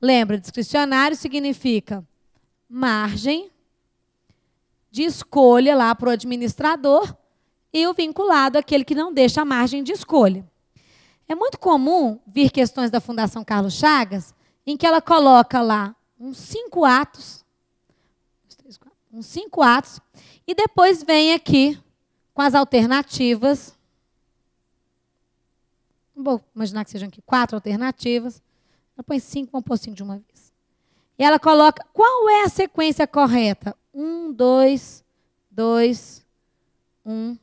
Lembra, discricionário significa margem de escolha lá para o administrador e o vinculado, aquele que não deixa a margem de escolha. É muito comum vir questões da Fundação Carlos Chagas em que ela coloca lá uns 5 atos, e depois vem aqui com as alternativas. Vou imaginar que sejam aqui 4 alternativas. Ela põe 5, vamos pôr 5 de uma vez. E ela coloca, qual é a sequência correta? 1, 2, 2, 1.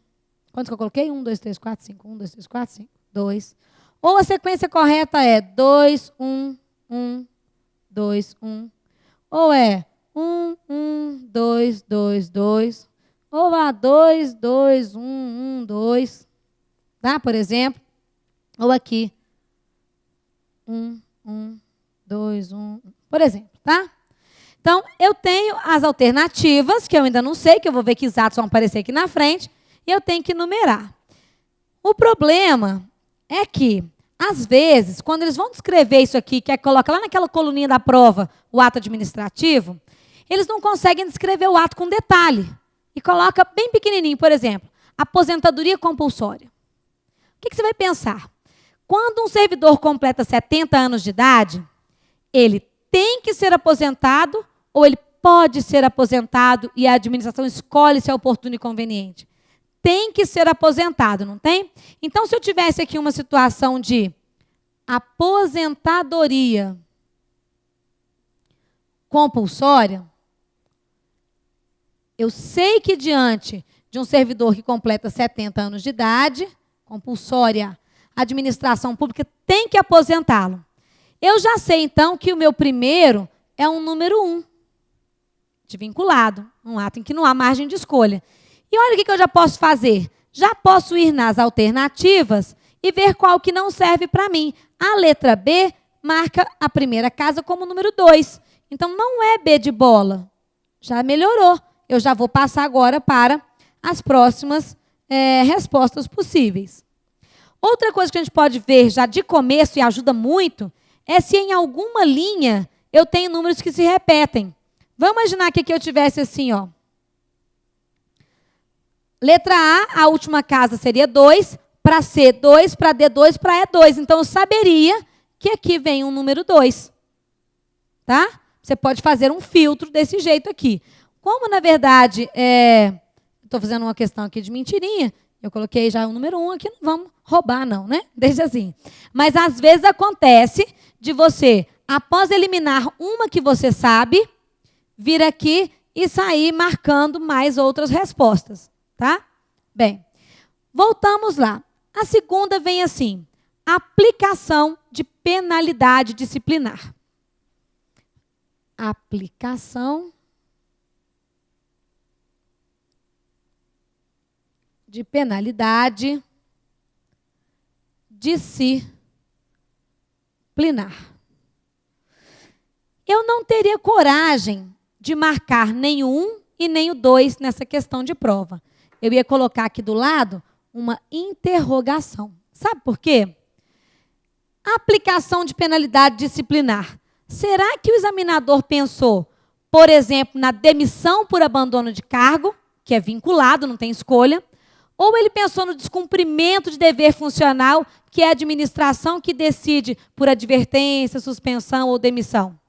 Quantos que eu coloquei? 1, 2, 3, 4, 5. 1, 2, 3, 4, 5, 2. Ou a sequência correta é 2, 1, 1, 2, 1. Ou é 1, 1, 2, 2, 2. Ou a 2, 2, 1, 1, 2. Tá? Por exemplo. Ou aqui. 1, 1, 2, 1. Por exemplo, tá? Então, eu tenho as alternativas, que eu ainda não sei, que eu vou ver que os atos vão aparecer aqui na frente, e eu tenho que numerar. O problema é que, às vezes, quando eles vão descrever isso aqui, que é coloca lá naquela coluninha da prova, o ato administrativo, eles não conseguem descrever o ato com detalhe. E coloca bem pequenininho, por exemplo, aposentadoria compulsória. O que você vai pensar? Quando um servidor completa 70 anos de idade, ele tem que ser aposentado ou ele pode ser aposentado e a administração escolhe se é oportuno e conveniente? Tem que ser aposentado, não tem? Então, se eu tivesse aqui uma situação de aposentadoria compulsória, eu sei que diante de um servidor que completa 70 anos de idade, compulsória, a administração pública tem que aposentá-lo. Eu já sei, então, que o meu primeiro é um número 1, de vinculado, um ato em que não há margem de escolha. E olha o que eu já posso fazer. Já posso ir nas alternativas e ver qual que não serve para mim. A letra B marca a primeira casa como número 2. Então, não é B de bola. Já melhorou. Eu já vou passar agora para as próximas respostas possíveis. Outra coisa que a gente pode ver já de começo e ajuda muito é se em alguma linha eu tenho números que se repetem. Vamos imaginar que aqui eu tivesse assim, ó. Letra A, a última casa seria 2, para C, 2, para D, 2, para E, 2. Então, eu saberia que aqui vem um número 2. Tá? Você pode fazer um filtro desse jeito aqui. Como, na verdade, estou fazendo uma questão aqui de mentirinha, eu coloquei já o número 1 aqui, não vamos roubar não, né? Deixa assim. Mas, às vezes, acontece de você, após eliminar uma que você sabe, vir aqui e sair marcando mais outras respostas. Tá? Bem, voltamos lá. A segunda vem assim, aplicação de penalidade disciplinar. Aplicação de penalidade disciplinar. Eu não teria coragem de marcar nem o 1 e nem o 2 nessa questão de prova. Eu ia colocar aqui do lado uma interrogação. Sabe por quê? Aplicação de penalidade disciplinar. Será que o examinador pensou, por exemplo, na demissão por abandono de cargo, que é vinculado, não tem escolha, ou ele pensou no descumprimento de dever funcional, que é a administração que decide por advertência, suspensão ou demissão?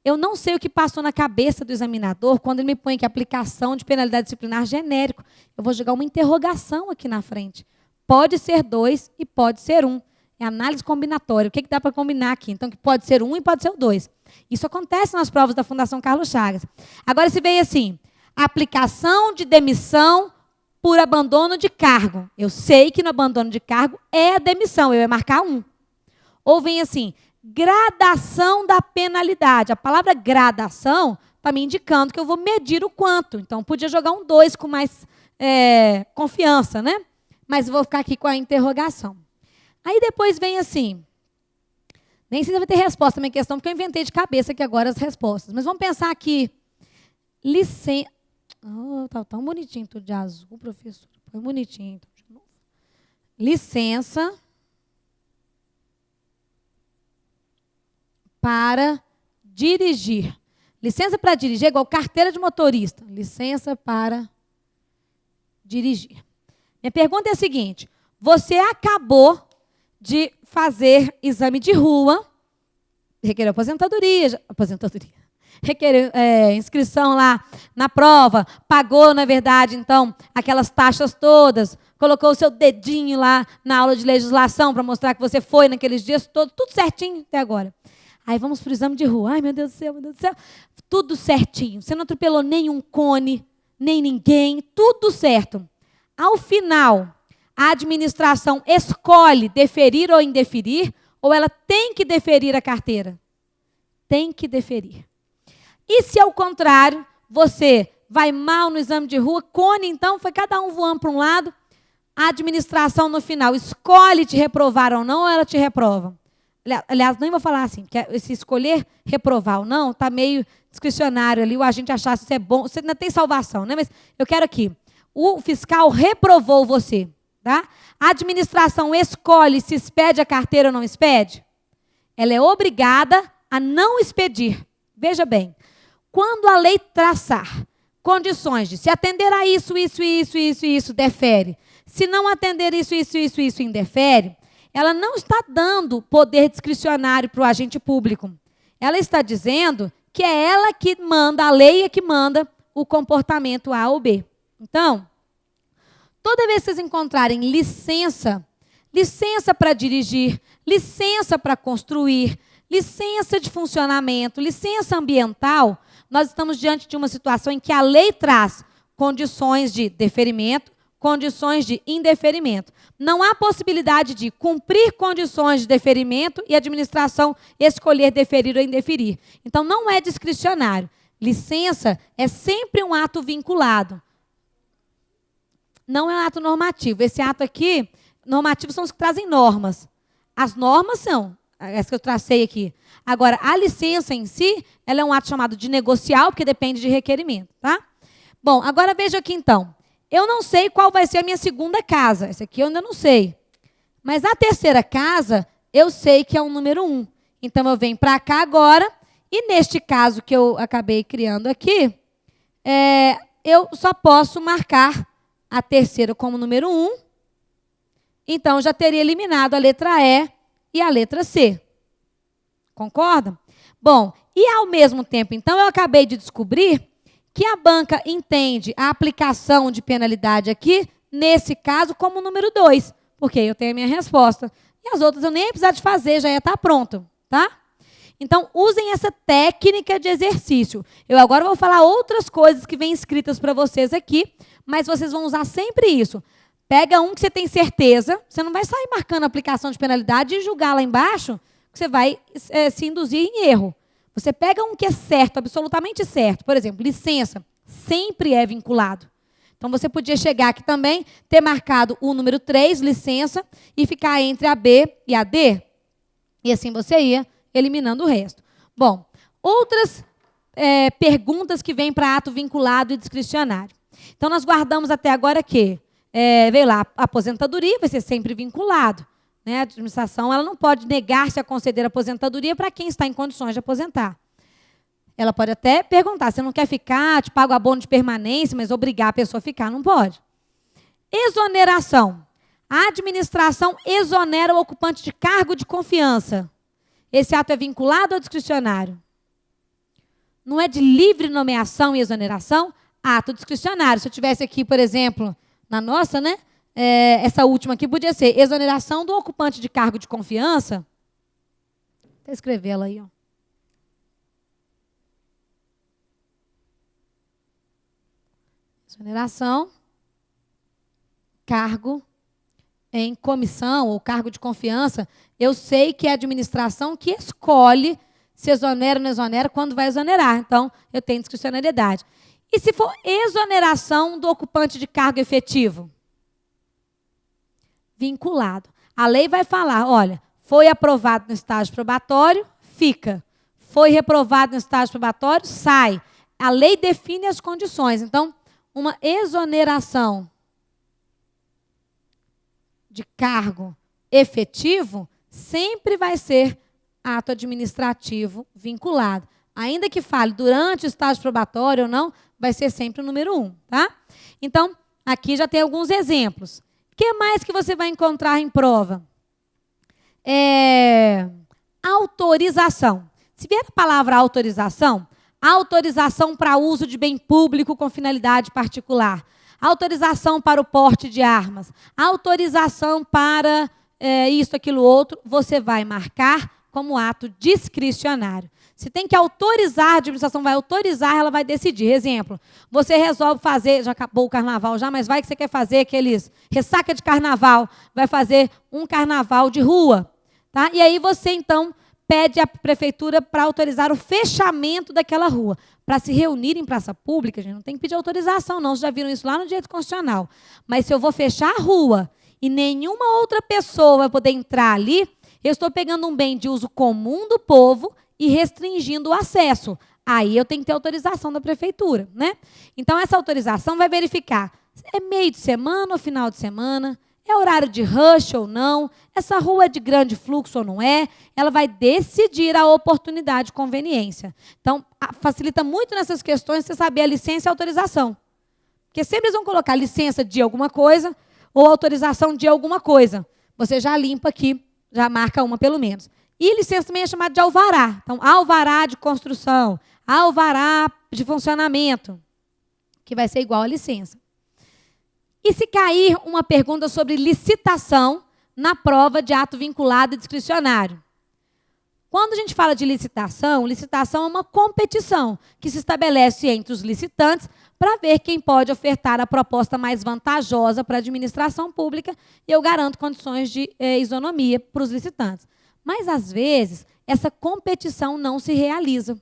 Eu não sei o que passou na cabeça do examinador quando ele me põe aqui aplicação de penalidade disciplinar genérico. Eu vou jogar uma interrogação aqui na frente. Pode ser 2 e pode ser 1. É análise combinatória. O que dá para combinar aqui? Então, que pode ser 1 e pode ser o 2. Isso acontece nas provas da Fundação Carlos Chagas. Agora, se veio assim, aplicação de demissão por abandono de cargo. Eu sei que no abandono de cargo é a demissão. Eu ia marcar 1. Ou vem assim, gradação da penalidade. A palavra gradação está me indicando que eu vou medir o quanto. Então, podia jogar um 2 com mais confiança, né? Mas eu vou ficar aqui com a interrogação. Aí depois vem assim, nem sei se vai ter resposta na minha questão, porque eu inventei de cabeça aqui agora as respostas. Mas vamos pensar aqui, licença... Oh, tá tão bonitinho tudo de azul, professor. Foi bonitinho então, de novo. Licença para dirigir. Licença para dirigir é igual carteira de motorista. Licença para dirigir. Minha pergunta é a seguinte: você acabou de fazer exame de rua, requereu aposentadoria, requereu inscrição lá na prova, pagou, na verdade, então, aquelas taxas todas, colocou o seu dedinho lá na aula de legislação para mostrar que você foi naqueles dias todos, tudo certinho até agora. Aí vamos para o exame de rua. Ai, meu Deus do céu, meu Deus do céu. Tudo certinho. Você não atropelou nenhum cone, nem ninguém, tudo certo. Ao final, a administração escolhe deferir ou indeferir, ou ela tem que deferir a carteira? Tem que deferir. E se, ao contrário, você vai mal no exame de rua, cone, então, foi cada um voando para um lado, a administração, no final, escolhe te reprovar ou não, ou ela te reprova? Aliás, nem vou falar assim, porque se escolher reprovar ou não, está meio discricionário ali, o agente achar se isso é bom, você ainda tem salvação, né? Mas eu quero aqui, o fiscal reprovou você, tá? A administração escolhe se expede a carteira ou não expede? Ela é obrigada a não expedir. Veja bem, quando a lei traçar condições de se atender a isso, defere. Se não atender isso, indefere, ela não está dando poder discricionário para o agente público. Ela está dizendo que é ela que manda, a lei é que manda o comportamento A ou B. Então, toda vez que vocês encontrarem licença para dirigir, licença para construir, licença de funcionamento, licença ambiental, nós estamos diante de uma situação em que a lei traz condições de deferimento, condições de indeferimento. Não há possibilidade de cumprir condições de deferimento e a administração escolher deferir ou indeferir. Então, não é discricionário. Licença é sempre um ato vinculado. Não é um ato normativo. Esse ato aqui, normativo são os que trazem normas. As normas são essa que eu tracei aqui. Agora, a licença em si, ela é um ato chamado de negocial, porque depende de requerimento, tá? Bom, agora veja aqui então. Eu não sei qual vai ser a minha segunda casa. Essa aqui eu ainda não sei. Mas a terceira casa, eu sei que é o número 1. Então, eu venho para cá agora. E neste caso que eu acabei criando aqui, eu só posso marcar a terceira como número 1. Então, eu já teria eliminado a letra E e a letra C. Concorda? Bom, e ao mesmo tempo, então, eu acabei de descobrir que a banca entende a aplicação de penalidade aqui, nesse caso, como número 2, porque eu tenho a minha resposta. E as outras eu nem ia precisar de fazer, já ia estar pronto, tá? Então, usem essa técnica de exercício. Eu agora vou falar outras coisas que vêm escritas para vocês aqui, mas vocês vão usar sempre isso. Pega um que você tem certeza, você não vai sair marcando a aplicação de penalidade e julgar lá embaixo, que você vai se induzir em erro. Você pega um que é certo, absolutamente certo. Por exemplo, licença, sempre é vinculado. Então, você podia chegar aqui também, ter marcado o número 3, licença, e ficar entre a B e a D. E assim você ia eliminando o resto. Bom, outras perguntas que vêm para ato vinculado e discricionário. Então, nós guardamos até agora que veio lá, a aposentadoria vai ser sempre vinculado. Né? A administração ela não pode negar-se a conceder aposentadoria para quem está em condições de aposentar. Ela pode até perguntar, você não quer ficar, te pago abono de permanência, mas obrigar a pessoa a ficar, não pode. Exoneração. A administração exonera o ocupante de cargo de confiança. Esse ato é vinculado ou discricionário? Não é de livre nomeação e exoneração? Ato discricionário. Se eu tivesse aqui, por exemplo, na nossa, né? Essa última aqui podia ser exoneração do ocupante de cargo de confiança. Vou escrever ela aí, ó. Exoneração, cargo em comissão ou cargo de confiança. Eu sei que é a administração que escolhe se exonera ou não exonera, quando vai exonerar. Então, eu tenho discricionariedade. E se for exoneração do ocupante de cargo efetivo? Vinculado. A lei vai falar, olha, foi aprovado no estágio probatório, fica. Foi reprovado no estágio probatório, sai. A lei define as condições. Então, uma exoneração de cargo efetivo sempre vai ser ato administrativo vinculado. ainda que fale durante o estágio probatório ou não, vai ser sempre o número 1, tá? Então, aqui já tem alguns exemplos. O que mais que você vai encontrar em prova? Autorização. Se vier a palavra autorização para uso de bem público com finalidade particular, autorização para o porte de armas, autorização para isso, aquilo, outro, você vai marcar como ato discricionário. Se tem que autorizar, a administração vai autorizar, ela vai decidir. Exemplo, você resolve fazer, já acabou o carnaval já, mas vai que você quer fazer aqueles ressaca de carnaval, vai fazer um carnaval de rua, tá? E aí você, então, pede à prefeitura para autorizar o fechamento daquela rua. Para se reunir em praça pública, a gente não tem que pedir autorização, não. Vocês já viram isso lá no direito constitucional. Mas se eu vou fechar a rua e nenhuma outra pessoa vai poder entrar ali, eu estou pegando um bem de uso comum do povo e restringindo o acesso. Aí eu tenho que ter autorização da prefeitura, né? Então, essa autorização vai verificar se é meio de semana ou final de semana, é horário de rush ou não, essa rua é de grande fluxo ou não é, ela vai decidir a oportunidade de conveniência. Então, facilita muito nessas questões você saber a licença e a autorização. Porque sempre eles vão colocar licença de alguma coisa ou autorização de alguma coisa. Você já limpa aqui, já marca uma pelo menos. E licença também é chamada de alvará. Então, alvará de construção, alvará de funcionamento, que vai ser igual a licença. E se cair uma pergunta sobre licitação na prova de ato vinculado e discricionário? Quando a gente fala de licitação, licitação é uma competição que se estabelece entre os licitantes para ver quem pode ofertar a proposta mais vantajosa para a administração pública e eu garanto condições de isonomia para os licitantes. Mas, às vezes, essa competição não se realiza.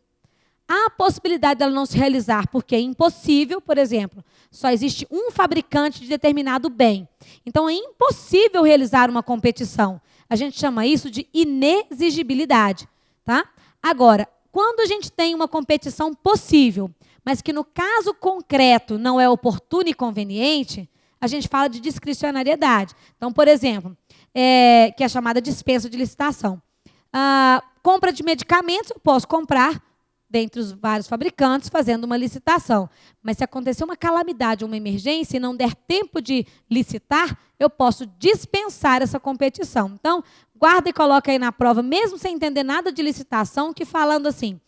Há a possibilidade dela não se realizar porque é impossível, por exemplo, só existe um fabricante de determinado bem. Então, é impossível realizar uma competição. A gente chama isso de inexigibilidade, tá? Agora, quando a gente tem uma competição possível, mas que no caso concreto não é oportuna e conveniente, a gente fala de discricionariedade. Então, por exemplo, que é a chamada dispensa de licitação. Compra de medicamentos, eu posso comprar dentre os vários fabricantes, fazendo uma licitação. Mas se acontecer uma calamidade ou uma emergência e não der tempo de licitar, eu posso dispensar essa competição. Então, guarda e coloca aí na prova, mesmo sem entender nada de licitação, que falando assim,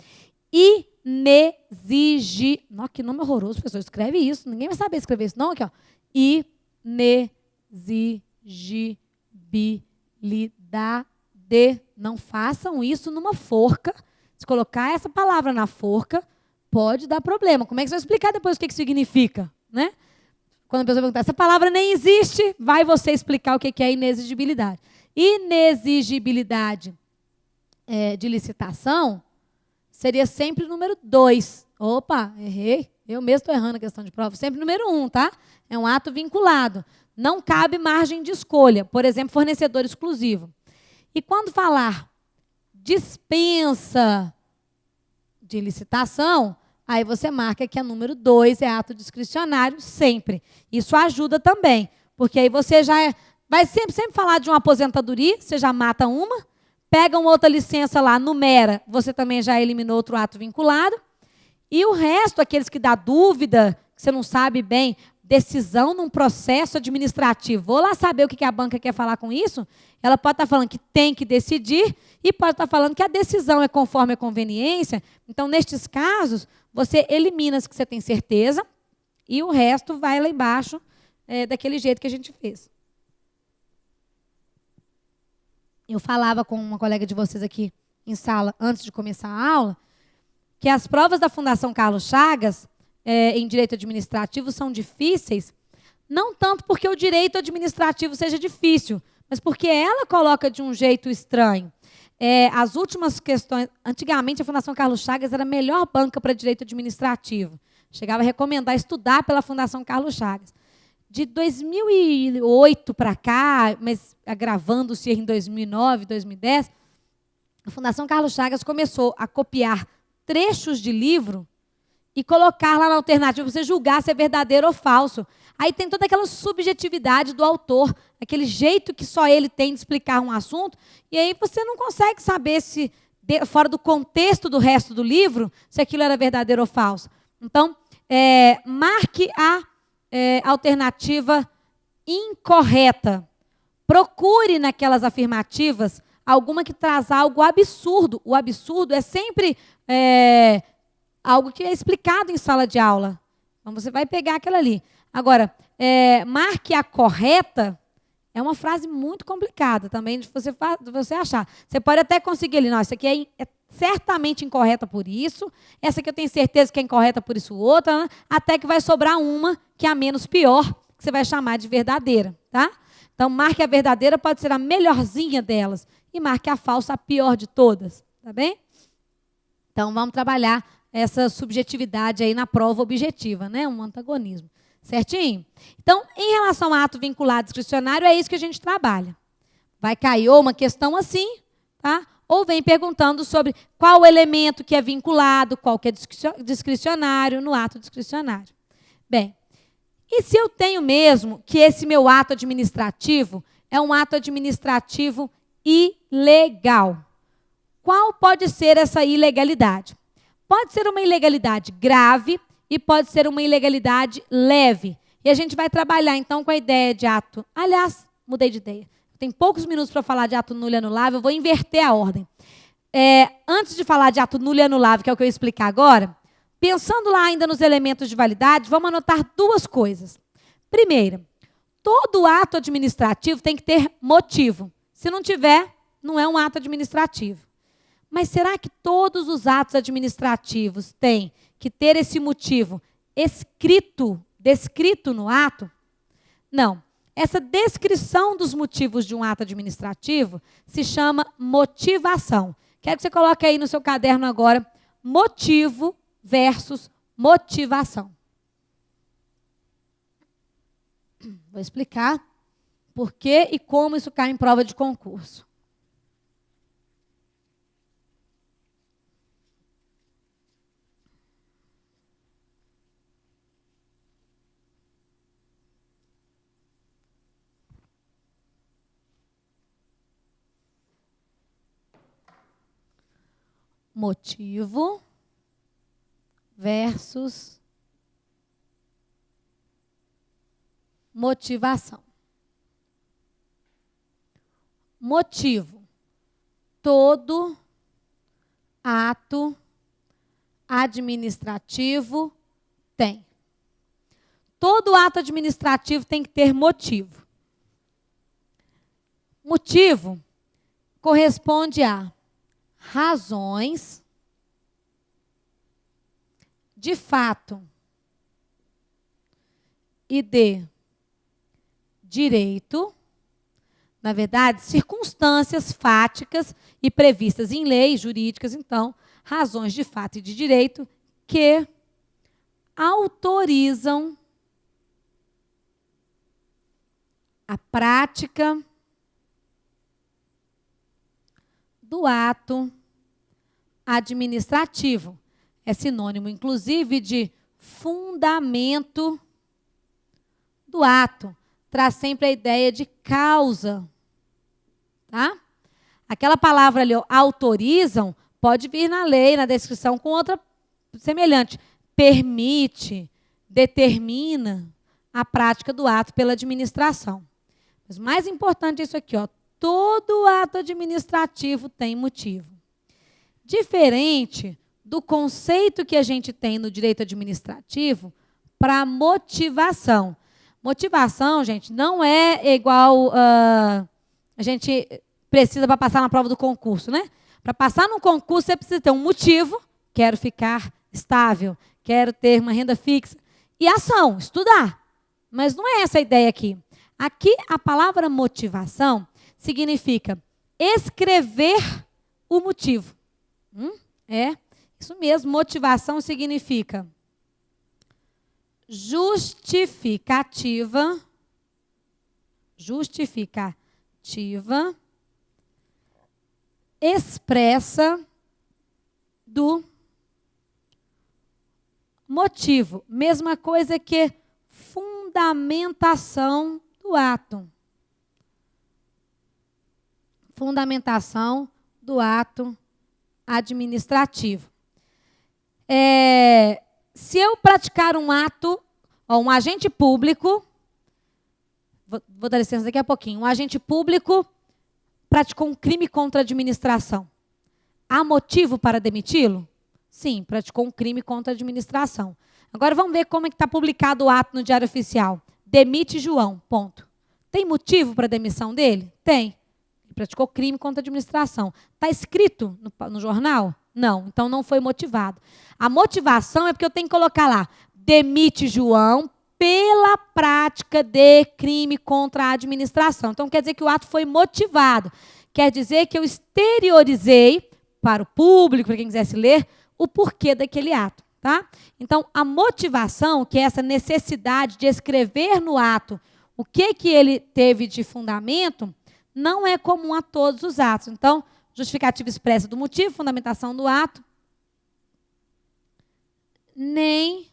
Nossa, que nome horroroso, pessoal, escreve isso, ninguém vai saber escrever isso, não, aqui, ó. Inexigibilidade. Não façam isso numa forca. Se colocar essa palavra na forca, pode dar problema. Como é que você vai explicar depois o que significa? Né? Quando a pessoa perguntar, essa palavra nem existe, vai você explicar o que é inexigibilidade. Inexigibilidade de licitação seria sempre o número 2. Opa, errei. Eu mesmo estou errando a questão de prova. Sempre o número 1, tá? É um ato vinculado. Não cabe margem de escolha. Por exemplo, fornecedor exclusivo. E quando falar dispensa de licitação, aí você marca que a número 2 é ato discricionário sempre. Isso ajuda também, porque aí você já vai sempre falar de uma aposentadoria, você já mata uma, pega uma outra licença lá, numera, você também já eliminou outro ato vinculado, e o resto, aqueles que dá dúvida, que você não sabe bem, decisão num processo administrativo. Vou lá saber o que a banca quer falar com isso. Ela pode estar falando que tem que decidir e pode estar falando que a decisão é conforme a conveniência. Então, nestes casos, você elimina as que você tem certeza e o resto vai lá embaixo daquele jeito que a gente fez. Eu falava com uma colega de vocês aqui em sala, antes de começar a aula, que as provas da Fundação Carlos Chagas, em direito administrativo, são difíceis, não tanto porque o direito administrativo seja difícil, mas porque ela coloca de um jeito estranho. As últimas questões... Antigamente, a Fundação Carlos Chagas era a melhor banca para direito administrativo. Chegava a recomendar estudar pela Fundação Carlos Chagas. De 2008 para cá, mas agravando-se em 2009, 2010, a Fundação Carlos Chagas começou a copiar trechos de livro e colocar lá na alternativa para você julgar se é verdadeiro ou falso. Aí tem toda aquela subjetividade do autor, aquele jeito que só ele tem de explicar um assunto, e aí você não consegue saber se fora do contexto do resto do livro, se aquilo era verdadeiro ou falso. Então, marque a alternativa incorreta. Procure naquelas afirmativas alguma que traz algo absurdo. O absurdo é sempre algo que é explicado em sala de aula. Então, você vai pegar aquela ali. Agora, marque a correta é uma frase muito complicada também de você achar. Você pode até conseguir ali, não, isso aqui é certamente incorreta por isso, essa aqui eu tenho certeza que é incorreta por isso outra, né? Até que vai sobrar uma que é a menos pior, que você vai chamar de verdadeira, tá? Então, marque a verdadeira, pode ser a melhorzinha delas, e marque a falsa, a pior de todas, tá bem? Então, vamos trabalhar essa subjetividade aí na prova objetiva, né? Um antagonismo. Certinho? Então, em relação ao ato vinculado discricionário, é isso que a gente trabalha. Vai cair ou uma questão assim, tá? Ou vem perguntando sobre qual o elemento que é vinculado, qual que é discricionário no ato discricionário. Bem, e se eu tenho mesmo que esse meu ato administrativo é um ato administrativo ilegal? Qual pode ser essa ilegalidade? Pode ser uma ilegalidade grave e pode ser uma ilegalidade leve. E a gente vai trabalhar, então, com a ideia de ato. Aliás, mudei de ideia. Tem poucos minutos para falar de ato nulo e anulável, eu vou inverter a ordem. Antes de falar de ato nulo e anulável, que é o que eu ia explicar agora, pensando lá ainda nos elementos de validade, vamos anotar duas coisas. Primeira, todo ato administrativo tem que ter motivo. Se não tiver, não é um ato administrativo. Mas será que todos os atos administrativos têm que ter esse motivo descrito no ato? Não. Essa descrição dos motivos de um ato administrativo se chama motivação. Quero que você coloque aí no seu caderno agora, motivo versus motivação. Vou explicar por que e como isso cai em prova de concurso. Motivo versus motivação. Motivo. Todo ato administrativo tem. Todo ato administrativo tem que ter motivo. Motivo corresponde a razões de fato e de direito, na verdade, circunstâncias fáticas e previstas em leis jurídicas, então, razões de fato e de direito que autorizam a prática do ato administrativo. É sinônimo, inclusive, de fundamento do ato. Traz sempre a ideia de causa. Tá? Aquela palavra ali, autorizam, pode vir na lei, na descrição, com outra semelhante. Permite, determina a prática do ato pela administração. Mas o mais importante é isso aqui, ó. Todo ato administrativo tem motivo. Diferente do conceito que a gente tem no direito administrativo para motivação. Motivação, gente, não é igual a gente precisa para passar na prova do concurso, né? Para passar no concurso, você precisa ter um motivo, quero ficar estável, quero ter uma renda fixa, e ação, estudar. Mas não é essa a ideia aqui. Aqui, a palavra motivação significa escrever o motivo. É isso mesmo, motivação significa justificativa expressa do motivo. Mesma coisa que fundamentação do ato. Fundamentação do ato administrativo. Se eu praticar um ato, um agente público, vou dar licença daqui a pouquinho, um agente público praticou um crime contra a administração. Há motivo para demiti-lo? Sim, praticou um crime contra a administração. Agora vamos ver como é que está publicado o ato no Diário Oficial. Demite João, ponto. Tem motivo para a demissão dele? Tem. Ele praticou crime contra a administração. Está escrito no jornal? Não, então não foi motivado. A motivação é porque eu tenho que colocar lá, demite João pela prática de crime contra a administração. Então quer dizer que o ato foi motivado. Quer dizer que eu exteriorizei para o público, para quem quisesse ler, o porquê daquele ato. Tá? Então, a motivação, que é essa necessidade de escrever no ato o que ele teve de fundamento, não é comum a todos os atos. Então, justificativa expressa do motivo, fundamentação do ato. Nem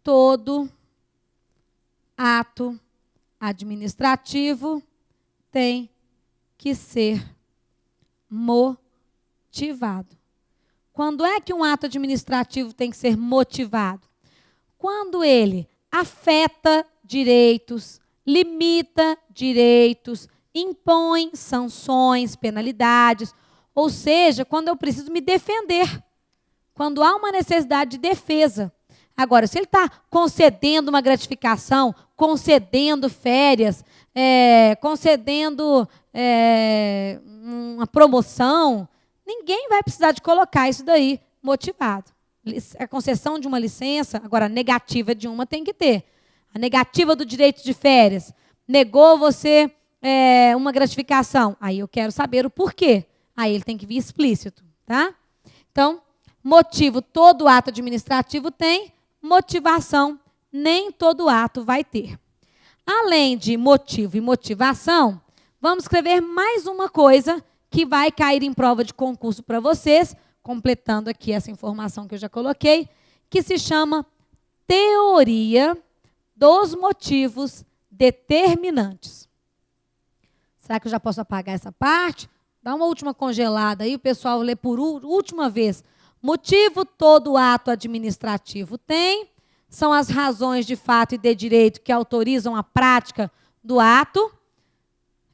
todo ato administrativo tem que ser motivado. Quando é que um ato administrativo tem que ser motivado? Quando ele afeta direitos, limita direitos, impõe sanções, penalidades, ou seja, quando eu preciso me defender, quando há uma necessidade de defesa. Agora, se ele está concedendo uma gratificação, concedendo férias, concedendo uma promoção, ninguém vai precisar de colocar isso daí motivado. A concessão de uma licença, agora a negativa de uma tem que ter. A negativa do direito de férias. Negou você uma gratificação. Aí eu quero saber o porquê. Aí ele tem que vir explícito. Tá? Então, motivo todo ato administrativo tem, motivação nem todo ato vai ter. Além de motivo e motivação, vamos escrever mais uma coisa que vai cair em prova de concurso para vocês, completando aqui essa informação que eu já coloquei, que se chama teoria dos motivos determinantes. Será que eu já posso apagar essa parte? Dá uma última congelada aí, o pessoal lê por última vez. Motivo todo ato administrativo tem, são as razões de fato e de direito que autorizam a prática do ato.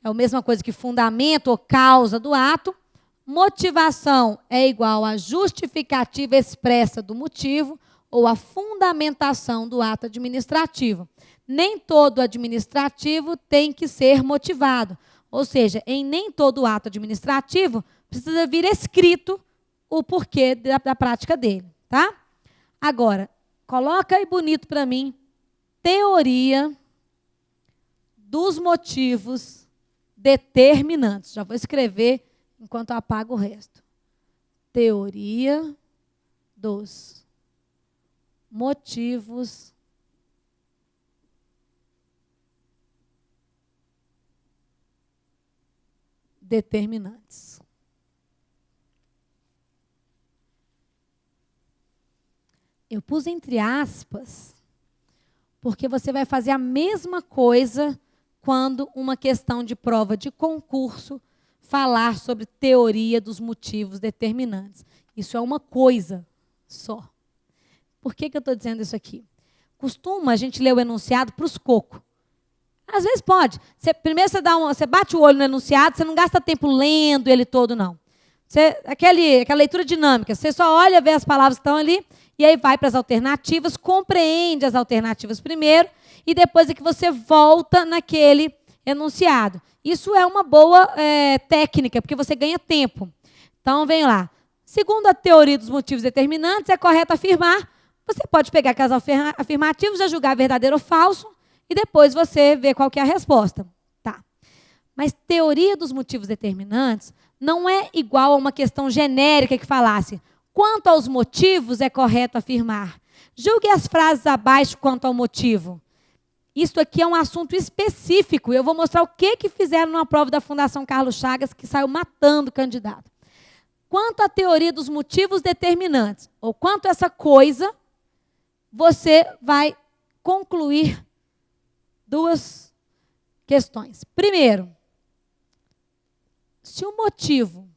É a mesma coisa que fundamento ou causa do ato. Motivação é igual a justificativa expressa do motivo ou a fundamentação do ato administrativo. Nem todo administrativo tem que ser motivado. Ou seja, em nem todo ato administrativo precisa vir escrito o porquê da prática dele. Tá? Agora, coloca aí bonito para mim, teoria dos motivos determinantes. Já vou escrever enquanto eu apago o resto. Teoria dos motivos determinantes. Eu pus entre aspas, porque você vai fazer a mesma coisa quando uma questão de prova de concurso falar sobre teoria dos motivos determinantes. Isso é uma coisa só. Por que eu estou dizendo isso aqui? Costuma a gente ler o enunciado para os cocos. Às vezes pode. Primeiro você bate o olho no enunciado, você não gasta tempo lendo ele todo, não. Aquela leitura dinâmica, você só olha, vê as palavras que estão ali, e aí vai para as alternativas, compreende as alternativas primeiro, e depois é que você volta naquele enunciado. Isso é uma boa técnica, porque você ganha tempo. Então, vem lá. Segundo a teoria dos motivos determinantes, é correto afirmar. Você pode pegar aquelas afirmativas, já julgar verdadeiro ou falso, e depois você vê qual que é a resposta. Tá. Mas teoria dos motivos determinantes não é igual a uma questão genérica que falasse quanto aos motivos é correto afirmar. Julgue as frases abaixo quanto ao motivo. Isso aqui é um assunto específico. Eu vou mostrar o que fizeram numa prova da Fundação Carlos Chagas que saiu matando o candidato. Quanto à teoria dos motivos determinantes, ou quanto a essa coisa, você vai concluir duas questões. Primeiro, se o motivo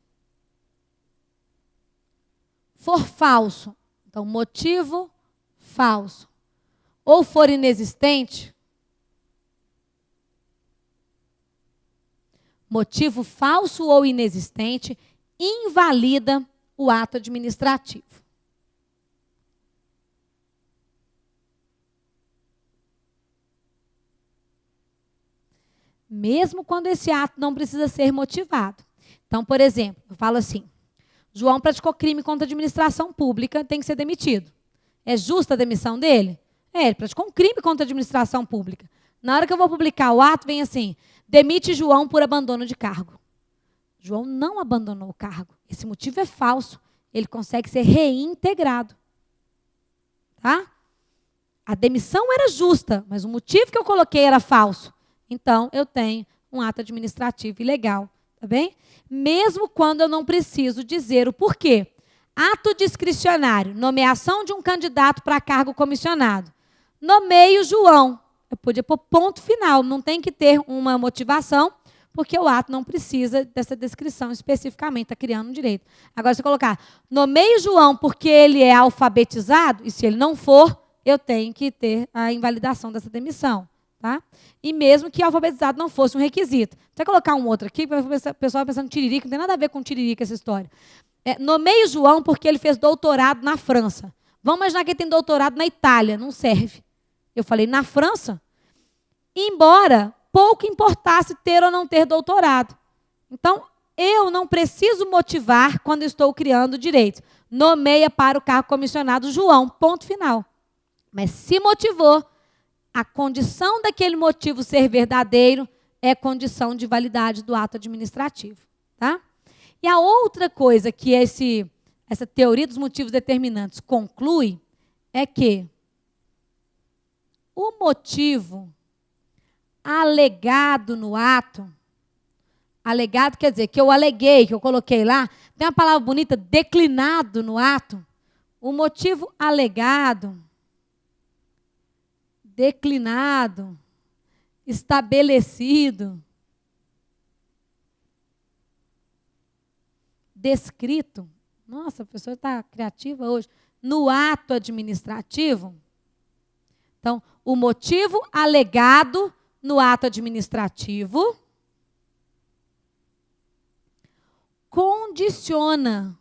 for falso, então motivo falso, ou for inexistente, motivo falso ou inexistente, invalida o ato administrativo. Mesmo quando esse ato não precisa ser motivado. Então, por exemplo, eu falo assim, João praticou crime contra a administração pública, tem que ser demitido. É justa a demissão dele? Ele praticou um crime contra a administração pública. Na hora que eu vou publicar o ato, vem assim, demite João por abandono de cargo. João não abandonou o cargo. Esse motivo é falso. Ele consegue ser reintegrado. Tá? A demissão era justa, mas o motivo que eu coloquei era falso. Então, eu tenho um ato administrativo ilegal. Tá bem? Mesmo quando eu não preciso dizer o porquê. Ato discricionário, nomeação de um candidato para cargo comissionado. Nomeio João. Eu podia pôr ponto final, não tem que ter uma motivação, porque o ato não precisa dessa descrição especificamente, está criando um direito. Agora, se eu colocar, nomeio João porque ele é alfabetizado, e se ele não for, eu tenho que ter a invalidação dessa demissão. Tá? E mesmo que alfabetizado não fosse um requisito. Vou colocar um outro aqui, para o pessoal pensando em tiririca, não tem nada a ver com tiririca essa história. Nomeio João porque ele fez doutorado na França. Vamos imaginar que ele tem doutorado na Itália, não serve. Eu falei, na França? Embora pouco importasse ter ou não ter doutorado. Então, eu não preciso motivar quando estou criando direitos. Nomeia para o cargo comissionado João, ponto final. Mas se motivou, a condição daquele motivo ser verdadeiro é condição de validade do ato administrativo. Tá? E a outra coisa que essa teoria dos motivos determinantes conclui é que o motivo alegado no ato, alegado quer dizer que eu aleguei, que eu coloquei lá, tem uma palavra bonita, declinado no ato. O motivo alegado, declinado, estabelecido, descrito. Nossa, a pessoa está criativa hoje. No ato administrativo. Então, o motivo alegado no ato administrativo condiciona.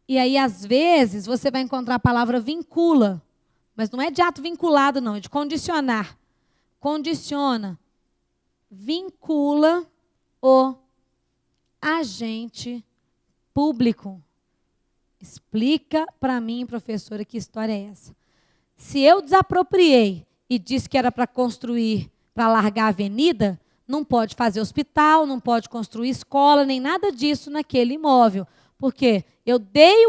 E aí, às vezes, você vai encontrar a palavra vincula. Mas não é de ato vinculado, não. É de condicionar. Condiciona. Vincula o agente público. Explica para mim, professora, que história é essa. Se eu desapropriei e disse que era para construir, para largar a avenida, não pode fazer hospital, não pode construir escola, nem nada disso naquele imóvel. Porque eu dei